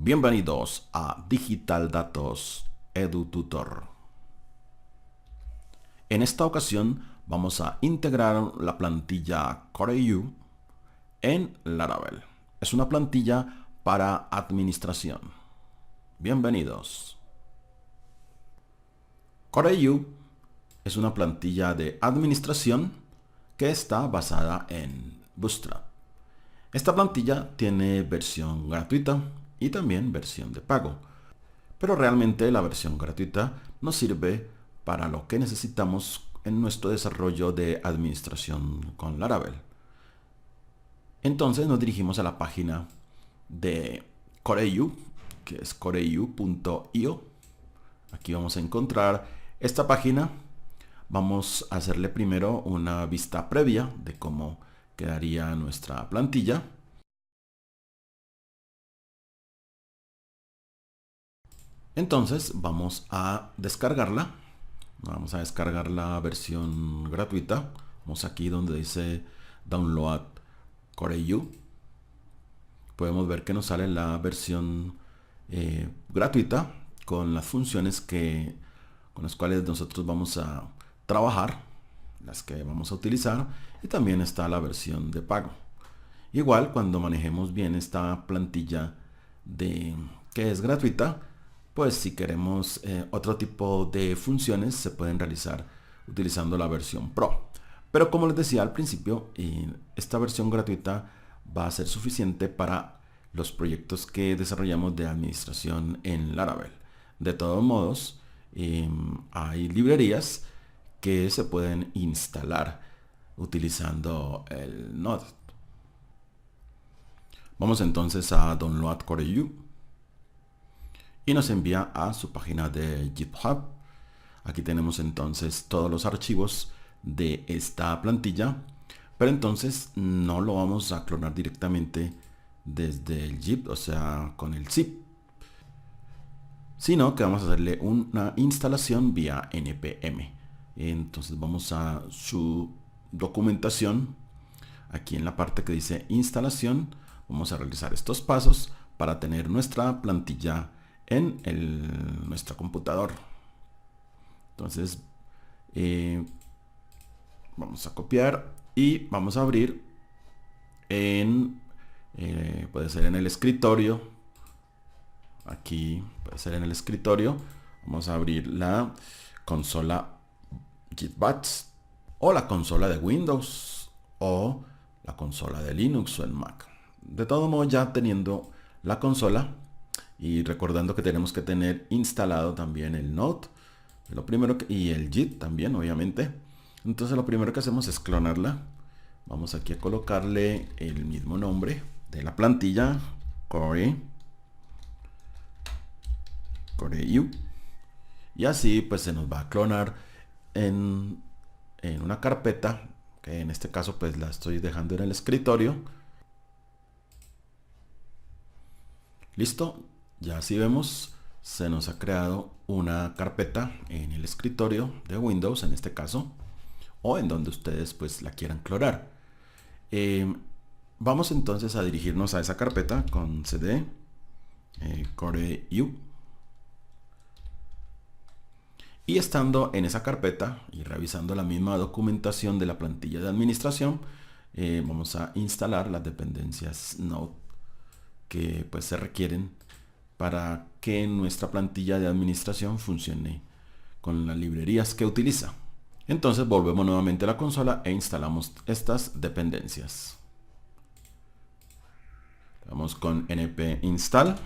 Bienvenidos a Digital Datos EduTutor. En esta ocasión vamos a integrar la plantilla CoreU en Laravel. Es una plantilla para administración. Bienvenidos. CoreU es una plantilla de administración que está basada en Bootstrap. Esta plantilla tiene versión gratuita y también versión de pago. Pero realmente la versión gratuita nos sirve para lo que necesitamos en nuestro desarrollo de administración con Laravel. Entonces nos dirigimos a la página de CoreU, que es coreu.io. Aquí vamos a encontrar esta página. Vamos a hacerle primero una vista previa de cómo quedaría nuestra plantilla. Entonces vamos a descargarla. Vamos a descargar la versión gratuita. Vamos aquí donde dice Download CoreU. Podemos ver que nos sale la versión gratuita con las funciones con las cuales nosotros vamos a trabajar, las que vamos a utilizar, y también está la versión de pago. Igual cuando manejemos bien esta plantilla que es gratuita, pues si queremos otro tipo de funciones se pueden realizar utilizando la versión Pro. Pero como les decía al principio, esta versión gratuita va a ser suficiente para los proyectos que desarrollamos de administración en Laravel. De todos modos, hay librerías que se pueden instalar utilizando el Node. Vamos entonces a Download CoreU y nos envía a su página de GitHub. Aquí tenemos entonces todos los archivos de esta plantilla, pero entonces no lo vamos a clonar directamente desde el zip, o sea, con el zip, sino que vamos a hacerle una instalación vía npm. Entonces vamos a su documentación. Aquí en la parte que dice instalación, vamos a realizar estos pasos para tener nuestra plantilla en nuestro computador. Entonces vamos a copiar y vamos a abrir puede ser en el escritorio. Aquí puede ser en el escritorio. Vamos a abrir la consola GitBash, o la consola de Windows, o la consola de Linux o el Mac. De todo modo, ya teniendo la consola y recordando que tenemos que tener instalado también el Node, y el Git también, obviamente. Entonces lo primero que hacemos es clonarla. Vamos aquí a colocarle el mismo nombre de la plantilla, CoreU, y así pues se nos va a clonar en una carpeta, que en este caso pues la estoy dejando en el escritorio. Listo, ya así vemos, se nos ha creado una carpeta en el escritorio de Windows, en este caso, o en donde ustedes pues la quieran clonar. Vamos entonces a dirigirnos a esa carpeta con cd CoreU, y estando en esa carpeta y revisando la misma documentación de la plantilla de administración, vamos a instalar las dependencias Node que pues se requieren para que nuestra plantilla de administración funcione con las librerías que utiliza. Entonces volvemos nuevamente a la consola e instalamos estas dependencias. Vamos con np install.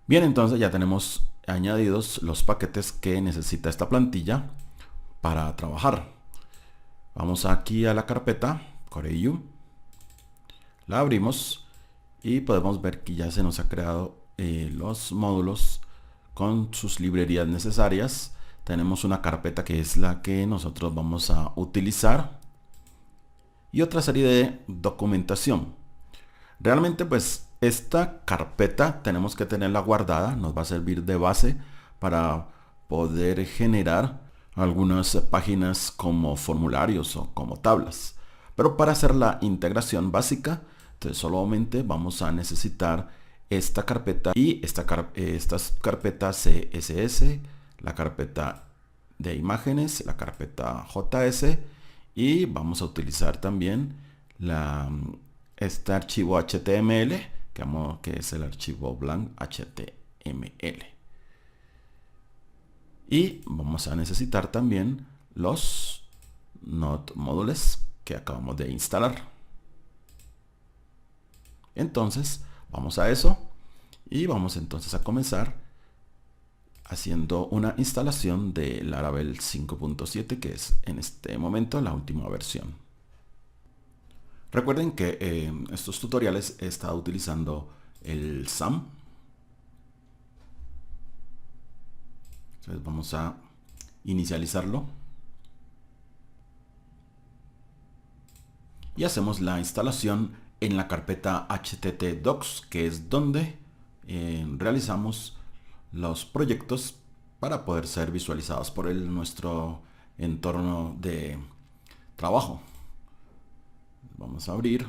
Bien, entonces ya tenemos añadidos los paquetes que necesita esta plantilla para trabajar. Vamos aquí a la carpeta CoreU, la abrimos y podemos ver que ya se nos ha creado los módulos con sus librerías necesarias. Tenemos una carpeta que es la que nosotros vamos a utilizar y otra serie de documentación. Realmente pues esta carpeta tenemos que tenerla guardada, nos va a servir de base para poder generar algunas páginas como formularios o como tablas. Pero para hacer la integración básica, entonces solamente vamos a necesitar esta carpeta y estas carpetas CSS, la carpeta de imágenes, la carpeta JS, y vamos a utilizar también este archivo HTML, que es el archivo blank HTML. Y vamos a necesitar también los Node Modules que acabamos de instalar. Entonces vamos a eso y vamos entonces a comenzar haciendo una instalación de Laravel 5.7, que es en este momento la última versión. Recuerden que en estos tutoriales he estado utilizando el SAM. Entonces vamos a inicializarlo. Y hacemos la instalación en la carpeta httdocs, que es donde realizamos los proyectos para poder ser visualizados por nuestro entorno de trabajo. Vamos a abrir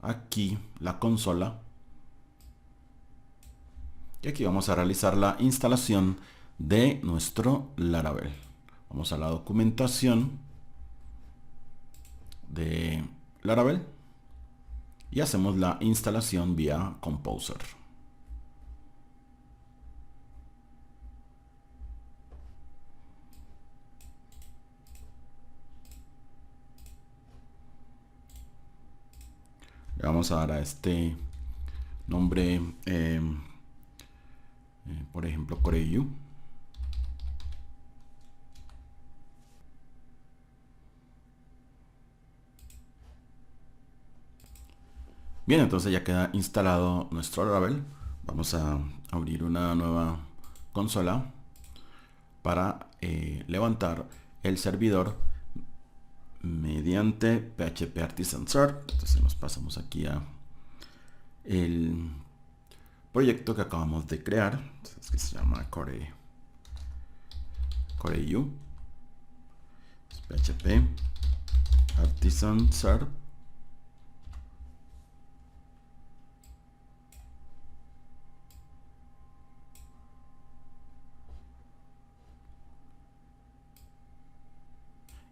aquí la consola y aquí vamos a realizar la instalación de nuestro Laravel. Vamos a la documentación de Laravel y hacemos la instalación vía Composer. Le vamos a dar a este nombre, por ejemplo, CoreU. Bien, entonces ya queda instalado nuestro Laravel. Vamos a abrir una nueva consola para levantar el servidor mediante PHP Artisan Start. Entonces nos pasamos aquí a el proyecto que acabamos de crear, entonces, que se llama CoreU. PHP Artisan Start.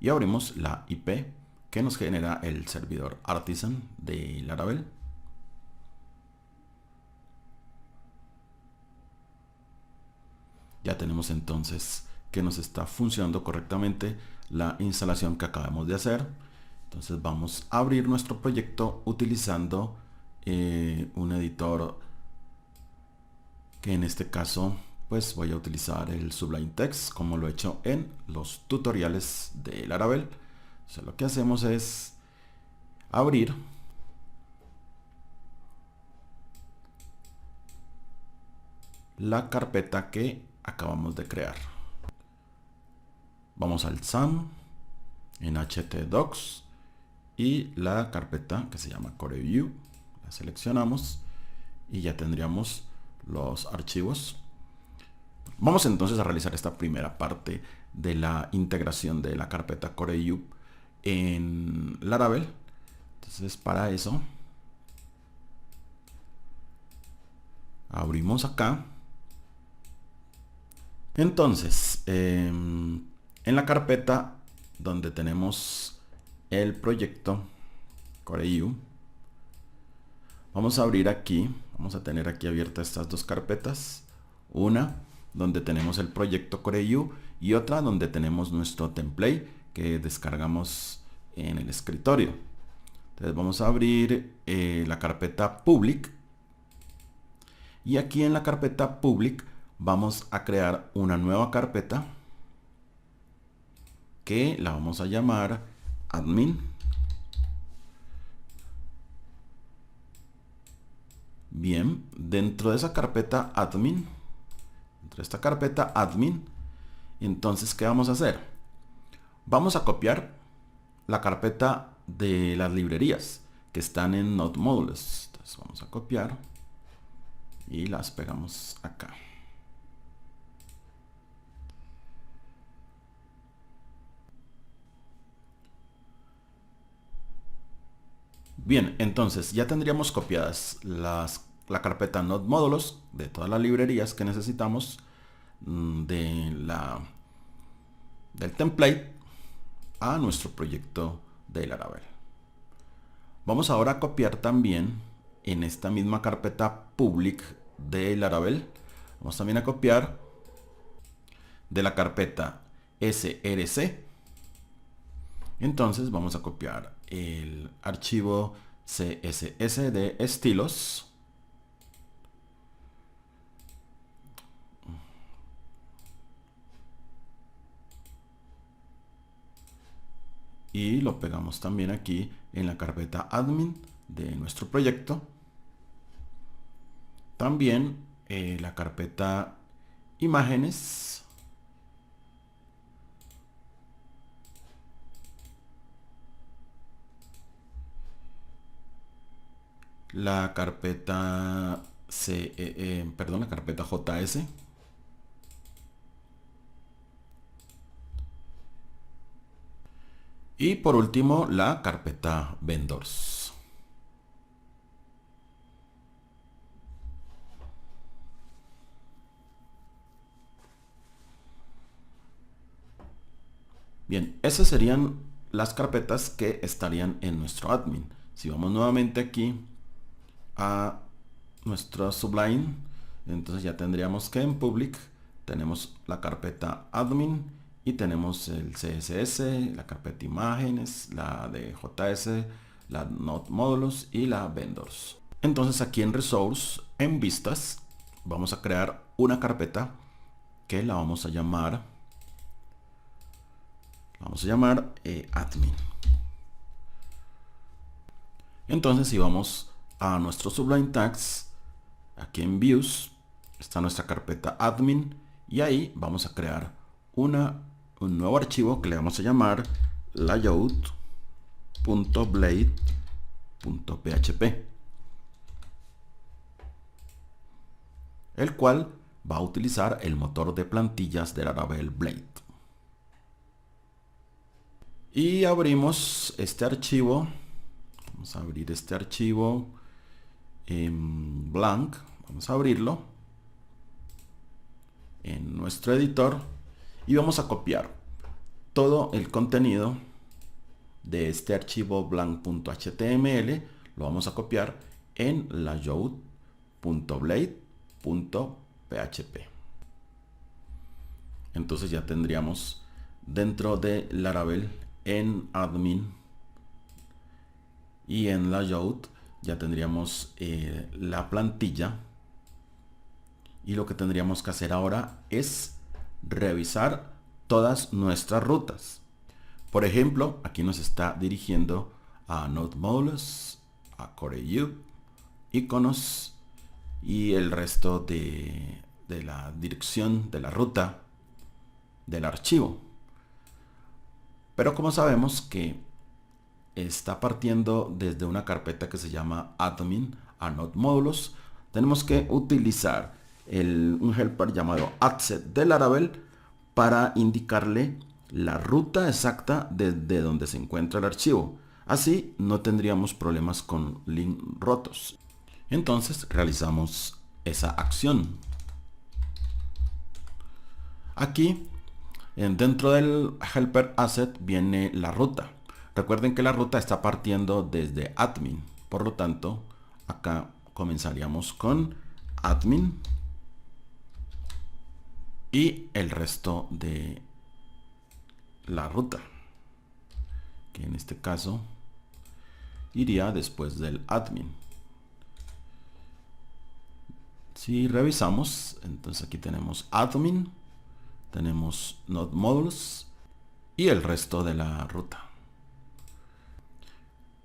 Y abrimos la IP que nos genera el servidor Artisan de Laravel. Ya tenemos entonces que nos está funcionando correctamente la instalación que acabamos de hacer. Entonces vamos a abrir nuestro proyecto utilizando un editor que en este caso pues voy a utilizar el Sublime Text, como lo he hecho en los tutoriales de Laravel. Entonces lo que hacemos es abrir la carpeta que acabamos de crear. Vamos al SAM en htdocs y la carpeta que se llama CoreView la seleccionamos y ya tendríamos los archivos. Vamos entonces a realizar esta primera parte de la integración de la carpeta CoreView en Laravel. Entonces para eso abrimos acá. Entonces en la carpeta donde tenemos el proyecto CoreView, vamos a abrir aquí, vamos a tener aquí abiertas estas dos carpetas, una donde tenemos el proyecto CoreView y otra donde tenemos nuestro template que descargamos en el escritorio. Entonces vamos a abrir la carpeta public y aquí en la carpeta public vamos a crear una nueva carpeta que la vamos a llamar admin. Bien, dentro de esa carpeta admin, dentro de esta carpeta admin, entonces ¿qué vamos a hacer? Vamos a copiar la carpeta de las librerías que están en Node Modules. Entonces vamos a copiar y las pegamos acá. Bien, entonces ya tendríamos copiadas la carpeta Node módulos de todas las librerías que necesitamos del template a nuestro proyecto de Laravel. Vamos ahora a copiar también en esta misma carpeta public de Laravel. Vamos también a copiar de la carpeta src. Entonces vamos a copiar el archivo css de estilos. Y lo pegamos también aquí en la carpeta admin de nuestro proyecto. También la carpeta imágenes. La carpeta la carpeta JS. Y por último, la carpeta vendors. Bien, esas serían las carpetas que estarían en nuestro admin. Si vamos nuevamente aquí a nuestro Sublime, entonces ya tendríamos que en public tenemos la carpeta admin y tenemos el CSS, la carpeta imágenes, la de JS, la Node módulos y la vendors. Entonces aquí en resource, en vistas, vamos a crear una carpeta que la vamos a llamar admin. Entonces si vamos a nuestro Sublime Tags, aquí en views está nuestra carpeta admin y ahí vamos a crear un nuevo archivo que le vamos a llamar layout.blade.php, el cual va a utilizar el motor de plantillas de Laravel Blade. Y abrimos este archivo. Vamos a abrir este archivo en blank. Vamos a abrirlo en nuestro editor y vamos a copiar todo el contenido de este archivo blank.html. Lo vamos a copiar en layout.blade.php. Entonces ya tendríamos dentro de Laravel en admin y en layout ya tendríamos la plantilla, y lo que tendríamos que hacer ahora es revisar todas nuestras rutas. Por ejemplo, aquí nos está dirigiendo a Node módulos, a CoreU, iconos y el resto de la dirección de la ruta del archivo. Pero como sabemos que está partiendo desde una carpeta que se llama admin a Node módulos, tenemos que utilizar un helper llamado adset de Laravel para indicarle la ruta exacta desde donde se encuentra el archivo. Así no tendríamos problemas con link rotos. Entonces realizamos esa acción. Aquí dentro del helper asset viene la ruta. Recuerden que la ruta está partiendo desde admin. Por lo tanto, acá comenzaríamos con admin y el resto de la ruta, que en este caso iría después del admin. Si revisamos, entonces aquí tenemos admin, tenemos Node módulos y el resto de la ruta.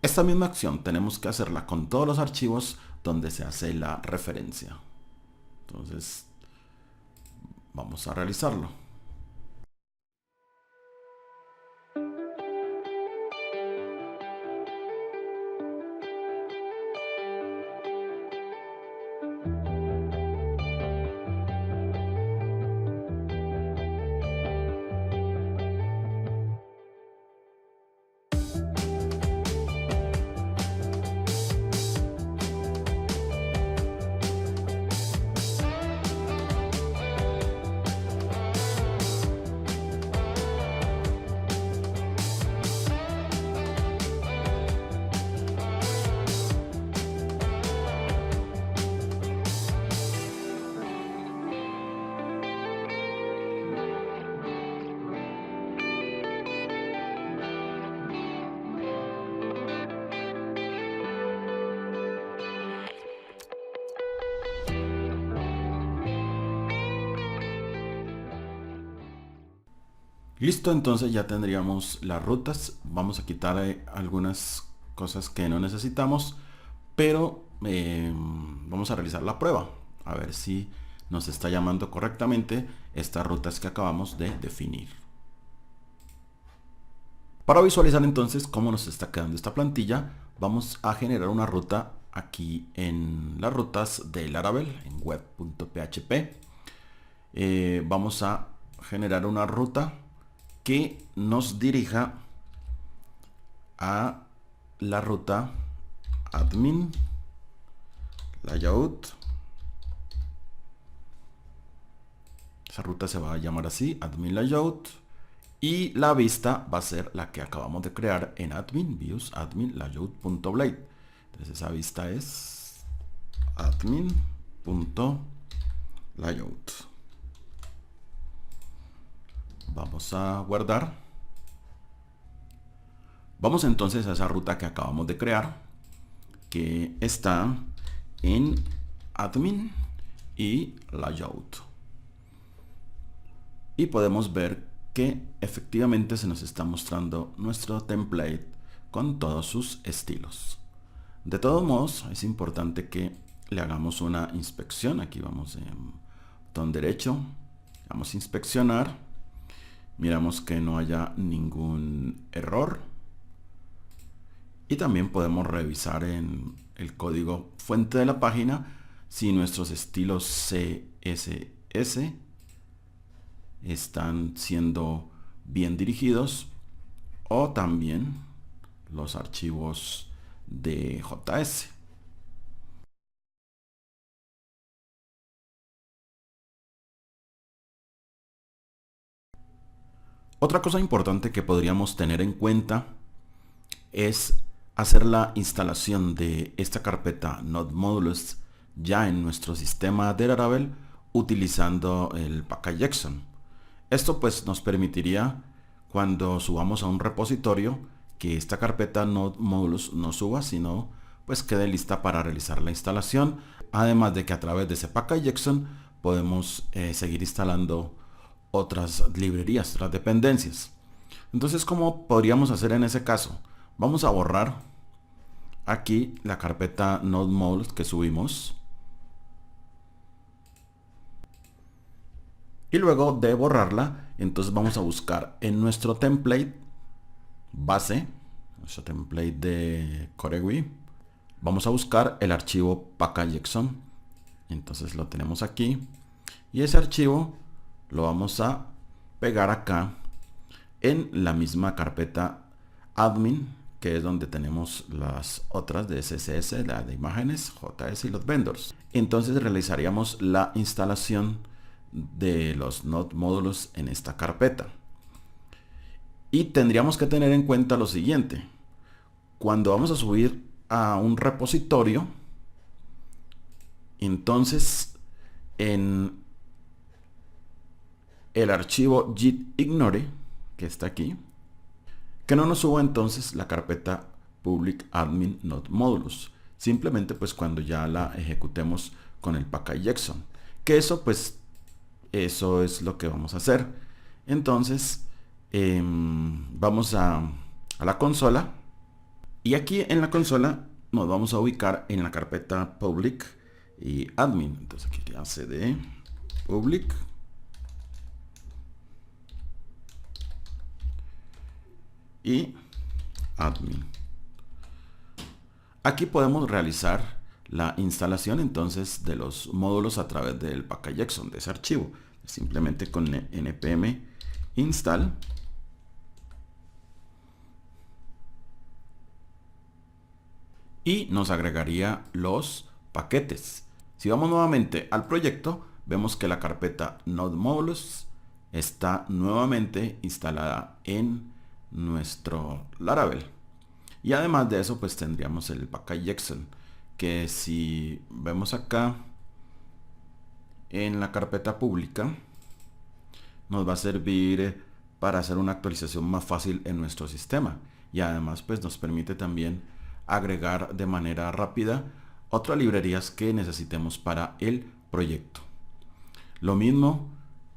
Esta misma acción tenemos que hacerla con todos los archivos donde se hace la referencia. Entonces vamos a realizarlo. Listo, entonces ya tendríamos las rutas. Vamos a quitar algunas cosas que no necesitamos, pero vamos a realizar la prueba a ver si nos está llamando correctamente estas rutas que acabamos de definir. Para visualizar entonces cómo nos está quedando esta plantilla, vamos a generar una ruta aquí en las rutas de Laravel en web.php. Vamos a generar una ruta que nos dirija a la ruta admin layout. Esa ruta se va a llamar así, admin layout, y la vista va a ser la que acabamos de crear en admin views admin layout.blade. Entonces esa vista es admin.layout. Vamos a guardar. Vamos entonces a esa ruta que acabamos de crear, que está en admin y layout. Y podemos ver que efectivamente se nos está mostrando nuestro template con todos sus estilos. De todos modos, es importante que le hagamos una inspección. Aquí vamos en botón derecho, vamos a inspeccionar, miramos que no haya ningún error, y también podemos revisar en el código fuente de la página si nuestros estilos CSS están siendo bien dirigidos, o también los archivos de JS. Otra cosa importante que podríamos tener en cuenta es hacer la instalación de esta carpeta Node Modules ya en nuestro sistema de Laravel utilizando el package.json. Esto pues nos permitiría, cuando subamos a un repositorio, que esta carpeta Node Modules no suba, sino pues quede lista para realizar la instalación. Además de que a través de ese package.json podemos seguir instalando otras librerías, otras dependencias. Entonces, ¿cómo podríamos hacer en ese caso? Vamos a borrar aquí la carpeta Node Modules que subimos. Y luego de borrarla, entonces vamos a buscar en nuestro template base, nuestro template de CoreGui, vamos a buscar el archivo package.json. Entonces lo tenemos aquí, y ese archivo lo vamos a pegar acá en la misma carpeta admin, que es donde tenemos las otras de CSS, la de imágenes, JS y los vendors. Entonces realizaríamos la instalación de los Node módulos en esta carpeta. Y tendríamos que tener en cuenta lo siguiente: cuando vamos a subir a un repositorio, entonces en el archivo git ignore, que está aquí, que no nos suba entonces la carpeta public admin node modules, simplemente pues cuando ya la ejecutemos con el package.json, que eso pues eso es lo que vamos a hacer. Entonces vamos a la consola, y aquí en la consola nos vamos a ubicar en la carpeta public y admin. Entonces aquí ya cd public y admin. Aquí podemos realizar la instalación entonces de los módulos a través del package.json, de ese archivo, simplemente con npm install y nos agregaría los paquetes. Si vamos nuevamente al proyecto, vemos que la carpeta Node Modules está nuevamente instalada en nuestro Laravel. Y además de eso, pues tendríamos el package.json, que si vemos acá en la carpeta pública, nos va a servir para hacer una actualización más fácil en nuestro sistema. Y además pues nos permite también agregar de manera rápida otras librerías que necesitemos para el proyecto. Lo mismo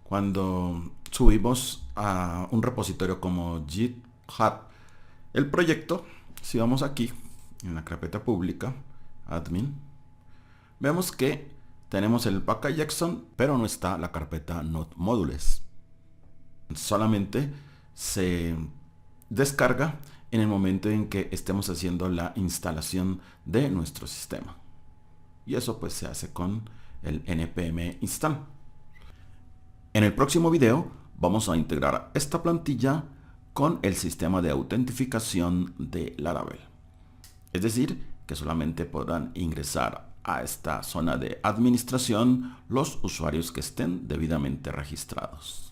cuando subimos a un repositorio como GitHub el proyecto. Si vamos aquí en la carpeta pública, admin, vemos que tenemos el package.json, pero no está la carpeta node modules. Solamente se descarga en el momento en que estemos haciendo la instalación de nuestro sistema. Y eso pues se hace con el npm install. En el próximo video vamos a integrar esta plantilla con el sistema de autentificación de Laravel. Es decir, que solamente podrán ingresar a esta zona de administración los usuarios que estén debidamente registrados.